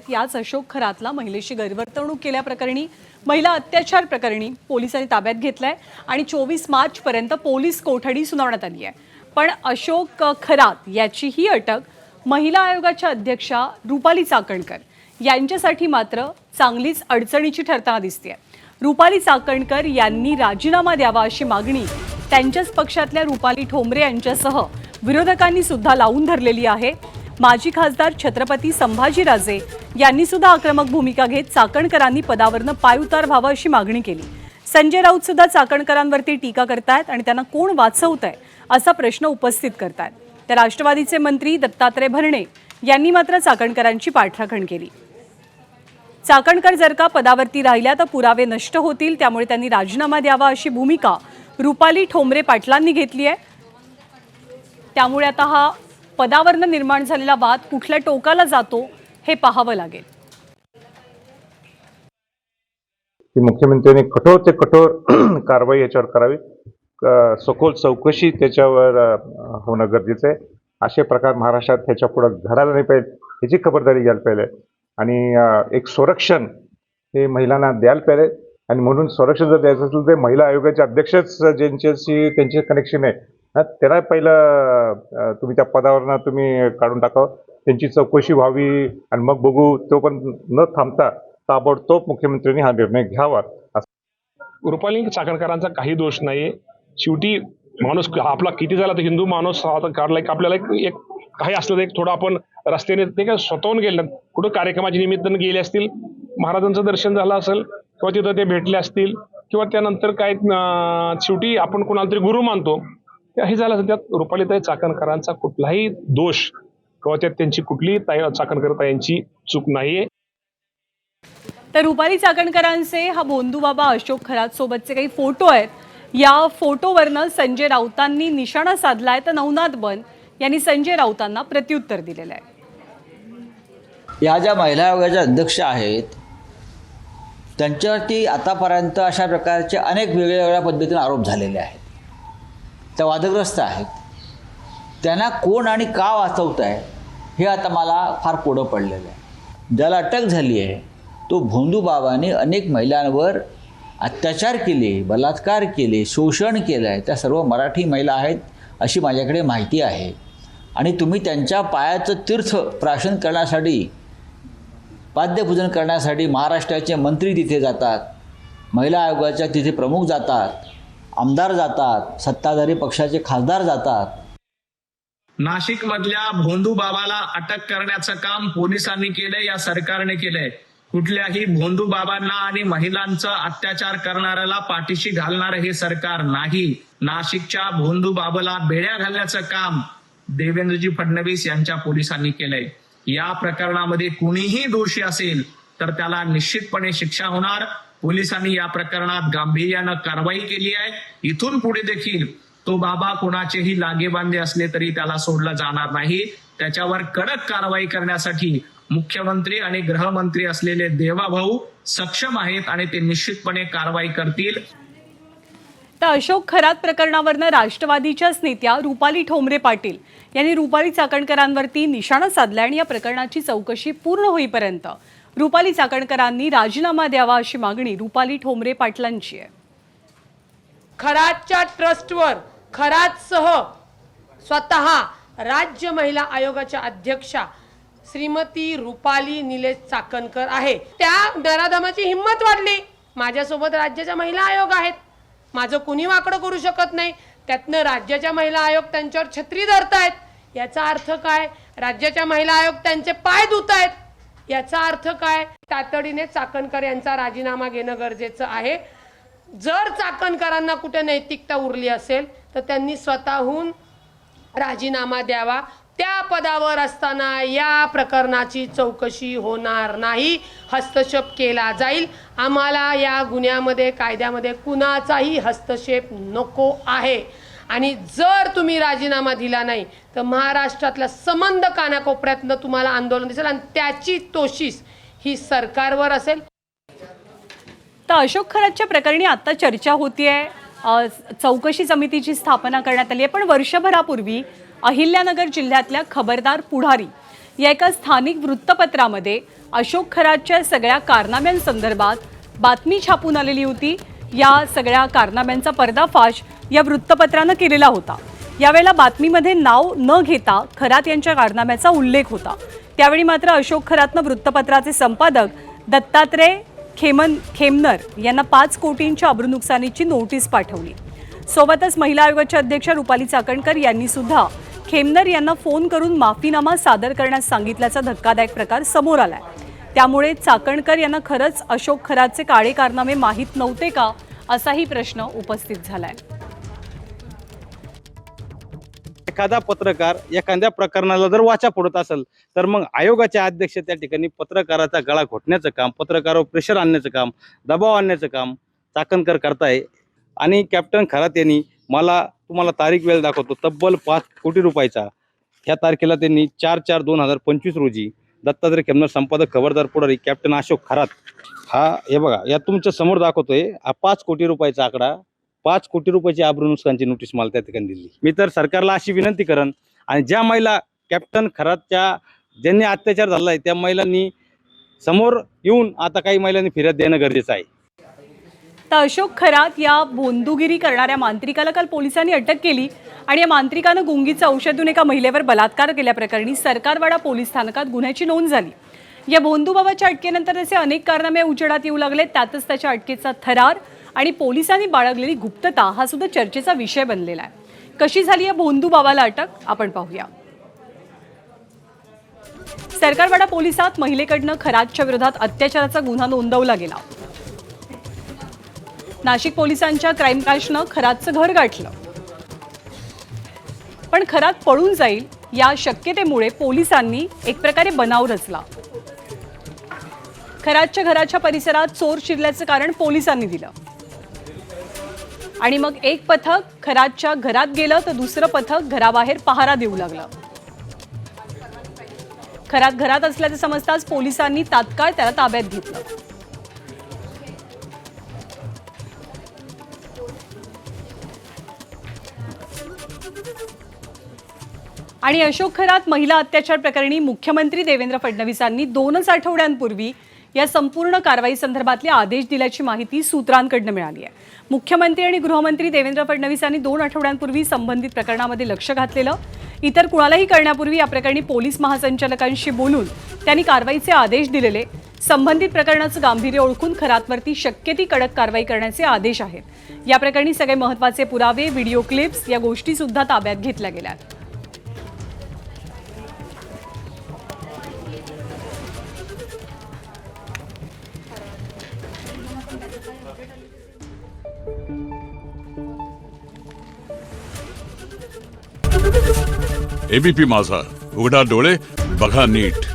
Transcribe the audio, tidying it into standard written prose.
आहेत। याच अशोक खरातला महिलेशी गैरवर्तणूक केल्याप्रकरणी, महिला अत्याचार प्रकरणी पोलिसांनी ताब्यात घेतलंय आणि 24 मार्च पर्यंत पोलीस कोठडी सुनावण्यात आली आहे। पण अशोक खरात याची ही अटक महिला आयोगाच्या अध्यक्षा रुपाली चाकणकर यांच्यासाठी मात्र चांगलीच अडचणीची ठरताना दिसते। रुपाली चाकणकर यांनी राजीनामा द्यावा अशी मागणी त्यांच्याच पक्षातल्या रुपाली ठोंबरे यांच्यासह विरोधकांनी सुद्धा लावून धरलेली आहे। माजी खासदार छत्रपती संभाजीराजे यांनी सुद्धा आक्रमक भूमिका घेत चाकणकरांनी पदावरनं पायउतार व्हावा अशी मागणी केली। संजय राऊत सुद्धा चाकणकरांवरती टीका करतायत आणि त्यांना कोण वाचवतंय असा प्रश्न उपस्थित करतायत। तर राष्ट्रवादीचे मंत्री दत्तात्रय भरणे यांनी मात्र चाकणकरांची पाठराखण केली। चाकणकर जर का पदावरती राहिल्या तर पुरावे नष्ट होतील, त्यामुळे त्यांनी राजीनामा द्यावा अशी भूमिका रुपाली ठोंबरे पाटलांनी घेतली आहे। त्यामुळे आता हा पदावरनं निर्माण झालेला वाद कुठल्या टोकाला जातो हे पाहावं लागेल। मुख्यमंत्र्यांनी कठोर ते कठोर कारवाई याच्यावर करावी, सखोल चौकशी त्याच्यावर होणं गरजेचं आहे। असे प्रकार महाराष्ट्रात ह्याच्या पुढे घडायला नाही पाहिजे, ह्याची खबरदारी घ्यायला पाहिजे आणि एक संरक्षण हे महिलांना द्यायला पाहिजे। आणि म्हणून संरक्षण जर द्यायचं असेल तर महिला आयोगाचे अध्यक्षच ज्यांच्याशी त्यांचे कनेक्शन आहे त्याला पहिलं तुम्ही त्या पदावरनं तुम्ही काढून टाकावं, त्यांची चौकशी व्हावी आणि मग बघू। तो पण न थांबता ताबडतोब मुख्यमंत्र्यांनी हा निर्णय घ्यावा। रुपाली चाकणकरांचा काही दोष नाही। शेवटी माणूस आपला किती झाला तर हिंदू माणूस काढला आपल्याला एक काही असलं तर एक थोडं आपण रस्त्याने ते काय स्वतःहून गेलं, कुठं कार्यक्रमाच्या निमित्तानं गेले असतील, महाराजांचं दर्शन झालं असेल किंवा तिथं ते भेटले असतील किंवा त्यानंतर काय शेवटी आपण कोणाला तरी गुरु मानतो हे झालं असेल। त्यात रुपालीताई चाकणकरांचा कुठलाही दोष किंवा त्यात त्यांची कुठलीही चाकणकरताईंची चूक नाहीये। तर रुपाली चाकणकरांचे हा भोंदूबाबा अशोक खरात सोबतचे काही फोटो आहेत। या फोटोवरनं संजय राऊतांनी निशाणा साधलाय, तर नवनाथ बन यांनी संजय राऊतांना प्रत्युत्तर दिलेलं आहे। या ज्या महिला आयोगाच्या अध्यक्ष आहेत त्यांच्यावरती आतापर्यंत अशा प्रकारचे अनेक वेगवेगळ्या पद्धतीने आरोप झालेले आहेत, त्या वादग्रस्त आहेत। त्यांना कोण आणि का वाचवत आहे हे आता मला फार कोडं पडलेलं आहे। ज्याला अटक झाली आहे तो भोंदूबाबाने अनेक महिलांवर अत्याचार केले, बलात्कार केले, शोषण केलं आहे। त्या सर्व मराठी महिला आहेत अशी माझ्याकडे माहिती आहे। आणि तुम्ही त्यांच्या पायाचं तीर्थ प्राशन करण्यासाठी, पाद्यपूजन करण्यासाठी महाराष्ट्राचे मंत्री तिथे जातात, महिला आयोगाच्या तिथे प्रमुख जातात, आमदार जातात, सत्ताधारी पक्षाचे खासदार जातात। नाशिकमधल्या भोंदूबाबाला अटक करण्याचं काम पोलिसांनी केलंय, या सरकारने केलंय। कुठल्याही भोंदूबाबांना आणि महिलांचा अत्याचार करणाऱ्याला पाठीशी घालणारं हे सरकार नाही। नाशिकच्या भोंदूबाबाला बेड्या घालण्याचं काम देवेंद्रजी फडणवीस यांच्या पोलिसांनी केलंय। या प्रकरणामध्ये कुणीही दोषी असेल तर त्याला निश्चितपणे शिक्षा होणार। पोलिसांनी या प्रकरणात गांभीर्यानं कारवाई केली आहे। इथून पुढे देखील तो बाबा कुणाचेही लागेबांधे असले तरी त्याला सोडलं जाणार नाही। त्याच्यावर कडक कारवाई करण्यासाठी मुख्यमंत्री आणि गृहमंत्री असलेले देवाभाऊ सक्षम आहेत आणि ते निश्चितपणे कारवाई करतील। तर अशोक खरात प्रकरणावरनं राष्ट्रवादीच्याच नेत्या रुपाली ठोंबरे पाटील यांनी रुपाली चाकणकरांवरती निशाणा साधला आणि या प्रकरणाची चौकशी पूर्ण होईपर्यंत रुपाली चाकणकरांनी राजीनामा द्यावा अशी मागणी रुपाली ठोंबरे पाटलांची आहे। खरातच्या ट्रस्टवर खरातसह स्वतः राज्य महिला आयोगाच्या अध्यक्षा श्रीमती रुपाली निलेश चाकणकर आहे। त्या नराधमाची हिंमत वाढली, माझ्यासोबत राज्याच्या महिला आयोग आहेत, माझं कुणी वाकडं करू शकत नाही। त्यातनं राज्याच्या महिला आयोग त्यांच्यावर छत्री धरतायत। याचा अर्थ काय? राज्याच्या महिला आयोग त्यांचे पाय धुतायत। याचा अर्थ काय? तातडीने चाकणकर यांचा राजीनामा घेणं गरजेचं आहे। जर चाकणकरांना कुठे नैतिकता उरली असेल तर त्यांनी स्वतःहून राजीनामा द्यावा। त्या पदावर असताना या प्रकरणाची चौकशी होणार नाही, हस्तक्षेप केला जाईल। आम्हाला या गुन्ह्यामध्ये, कायद्यामध्ये कुणाचाही हस्तक्षेप नको आहे। आणि जर तुम्ही राजीनामा दिला नाही तर महाराष्ट्रातल्या संबंध कानाकोपऱ्यातनं तुम्हाला आंदोलन दिसेल आणि त्याची तोशीस ही सरकारवर असेल। तर अशोक खरातच्या प्रकरणी आता चर्चा होतीये, चौकशी समितीची स्थापना करण्यात आली आहे। पण वर्षभरापूर्वी अहिल्यानगर जिल्ह्यातल्या खबरदार पुढारी या एका स्थानिक वृत्तपत्रामध्ये अशोक खरातच्या सगळ्या कारनाम्यांसंदर्भात बातमी छापून आलेली होती. या सगळ्या कारनाम्यांचा पर्दाफाश या वृत्तपत्रानं केलेला होता. यावेळेला बातमीमध्ये नाव न घेता खरात यांच्या कारनाम्याचा उल्लेख होता. त्यावेळी मात्र अशोक खरातनं वृत्तपत्राचे संपादक दत्तात्रय खेमनर यांना 5 कोटींच्या अब्रूनुकसानीची नोटीस पाठवली. सोबतच महिला आयोगाच्या अध्यक्षा रुपाली चाकणकर यांनी सुद्धा खेमनर यांना फोन करून माफीनामा सादर करण्यास सांगितल्याचा धक्कादायक प्रकार समोर आलाय. त्यामुळे चाकणकर यांना खरंच अशोक खरातचे काळे कारनामे माहीत नव्हते का, असाही प्रश्न उपस्थित झालाय. एखादा पत्रकार एखाद्या प्रकरणाला जर वाचा फोडत असेल तर मग आयोगाचे अध्यक्ष त्या ठिकाणी पत्रकाराचा गळा घोटण्याचं काम, पत्रकारावर प्रेशर आणण्याचं काम, दबाव आणण्याचं काम चाकणकर करताय. आणि कॅप्टन खरात यांनी तुम्हाला तारीख वेळ दाखवतो, तब्बल 5 कोटी रुपयाचा ह्या तारखेला त्यांनी 4/4/2025 रोजी दत्तात्रय खेमनर संपादक खबरदार पुढारी कॅप्टन अशोक खरात हा हे बघा या तुमच्या समोर दाखवतोय हा 5 कोटी रुपयाचा आकडा, 5 कोटी रुपयाची अब्रूनुकसानीची नोटीस मला त्या ठिकाणी दिली. मी तर सरकारला अशी विनंती करेन आणि ज्या महिला कॅप्टन खरातच्या ज्यांनी अत्याचार झाला आहे त्या महिलांनी समोर येऊन आता काही महिलांनी फिर्याद देणं गरजेचं आहे. तर अशोक खरात या भोंदूगिरी करणाऱ्या मांत्रिकाला काल पोलिसांनी अटक केली आणि या मांत्रिकानं गुंगीचं औषध देऊन एका महिलेवर बलात्कार केल्याप्रकरणी सरकारवाडा पोलीस स्थानकात गुन्ह्याची नोंद झाली. या भोंदूबाबाच्या अटकेनंतर त्याचे अनेक कारनामे उजेडात येऊ लागले. त्यातच त्याच्या अटकेचा थरार आणि पोलिसांनी बाळगलेली गुप्तता हा सुद्धा चर्चेचा विषय बनलेला आहे. कशी झाली या भोंदूबाबाला अटक आपण पाहूया. सरकारवाडा पोलिसात महिलेकडनं खरातच्या विरोधात अत्याचाराचा गुन्हा नोंदवला गेला. नाशिक पोलिसांच्या क्राईम ब्रांचनं खरातचं घर गाठलं, पण खरात पळून जाईल या शक्यतेमुळे पोलिसांनी एक प्रकारे बनाव रचला. खरातच्या घराच्या परिसरात चोर शिरल्याचं कारण पोलिसांनी दिलं आणि मग एक पथक खरातच्या घरात गेलं तर दुसरं पथक घराबाहेर पहारा देऊ लागलं. खरात घरात असल्याचं समजताच पोलिसांनी तात्काळ त्याला ताब्यात घेतलं. आणि अशोक खरात महिला अत्याचार प्रकरणी मुख्यमंत्री देवेंद्र फडणवीसांनी 2 आठवड्यांपूर्वी या संपूर्ण कारवाई संदर्भातले आदेश दिल्याची माहिती सूत्रांकडून मिळाली आहे. मुख्यमंत्री आणि गृहमंत्री देवेंद्र फडणवीसांनी 2 आठवड्यांपूर्वी संबंधित प्रकरणामध्ये लक्ष घातलेलं. इतर कुणालाही करण्यापूर्वी या प्रकरणी पोलीस महासंचालकांशी बोलून त्यांनी कारवाईचे आदेश दिलेले. संबंधित प्रकरणाचं गांभीर्य ओळखून खरातवरती शक्य ती कडक कारवाई करण्याचे आदेश आहेत. या प्रकरणी सगळे महत्त्वाचे पुरावे, व्हिडिओ क्लिप्स या गोष्टी सुद्धा ताब्यात घेतल्या गेल्या आहेत. एबीपी माझा, उघडा डोळे बघा नीट.